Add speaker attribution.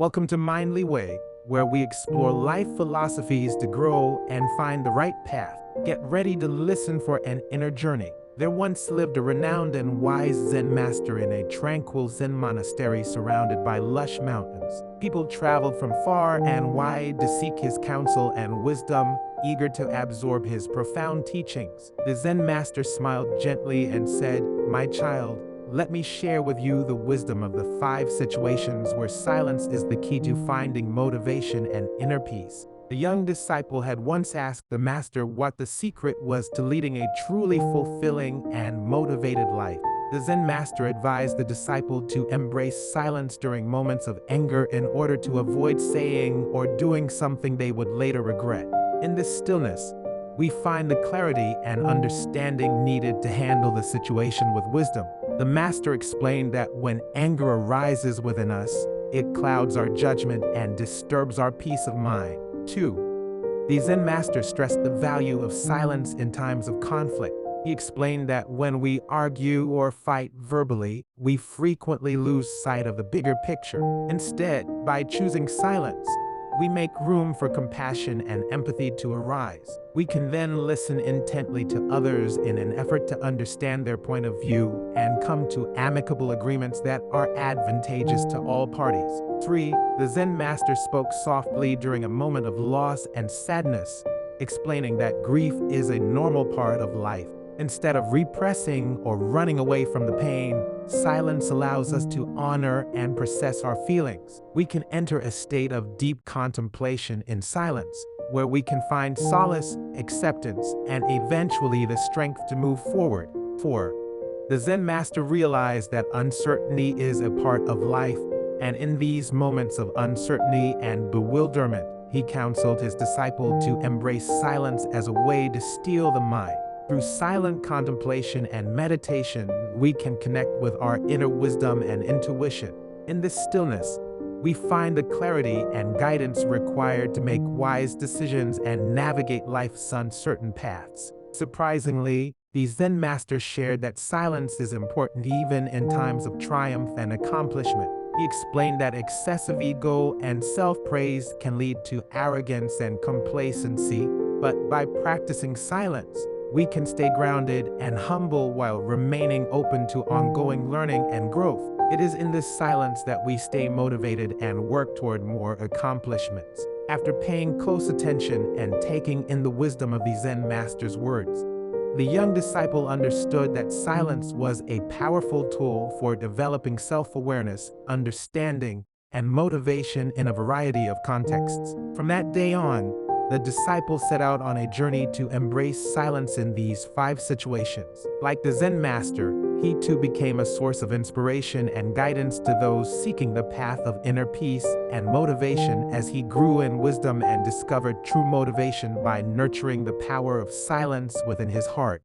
Speaker 1: Welcome to Mindly Way, where we explore life philosophies to grow and find the right path. Get ready to listen for an inner journey. There once lived a renowned and wise Zen master in a tranquil Zen monastery surrounded by lush mountains. People traveled from far and wide to seek his counsel and wisdom, eager to absorb his profound teachings. The Zen master smiled gently and said, "My child, let me share with you the wisdom of the 5 situations where silence is the key to finding motivation and inner peace." The young disciple had once asked the master what the secret was to leading a truly fulfilling and motivated life. The Zen master advised the disciple to embrace silence during moments of anger in order to avoid saying or doing something they would later regret. In this stillness, we find the clarity and understanding needed to handle the situation with wisdom. The master explained that when anger arises within us, it clouds our judgment and disturbs our peace of mind. 2. The Zen master stressed the value of silence in times of conflict. He explained that when we argue or fight verbally, we frequently lose sight of the bigger picture. Instead, by choosing silence, we make room for compassion and empathy to arise. We can then listen intently to others in an effort to understand their point of view and come to amicable agreements that are advantageous to all parties. 3. The Zen master spoke softly during a moment of loss and sadness, explaining that grief is a normal part of life. Instead of repressing or running away from the pain, silence allows us to honor and process our feelings. We can enter a state of deep contemplation in silence, where we can find solace, acceptance, and eventually the strength to move forward. 4. The Zen master realized that uncertainty is a part of life, and in these moments of uncertainty and bewilderment, he counseled his disciple to embrace silence as a way to still the mind. Through silent contemplation and meditation, we can connect with our inner wisdom and intuition. In this stillness, we find the clarity and guidance required to make wise decisions and navigate life's uncertain paths. Surprisingly, the Zen master shared that silence is important even in times of triumph and accomplishment. He explained that excessive ego and self-praise can lead to arrogance and complacency, but by practicing silence, we can stay grounded and humble while remaining open to ongoing learning and growth. It is in this silence that we stay motivated and work toward more accomplishments. After paying close attention and taking in the wisdom of the Zen master's words, the young disciple understood that silence was a powerful tool for developing self-awareness, understanding, and motivation in a variety of contexts. From that day on, the disciple set out on a journey to embrace silence in these 5 situations. Like the Zen master, he too became a source of inspiration and guidance to those seeking the path of inner peace and motivation as he grew in wisdom and discovered true motivation by nurturing the power of silence within his heart.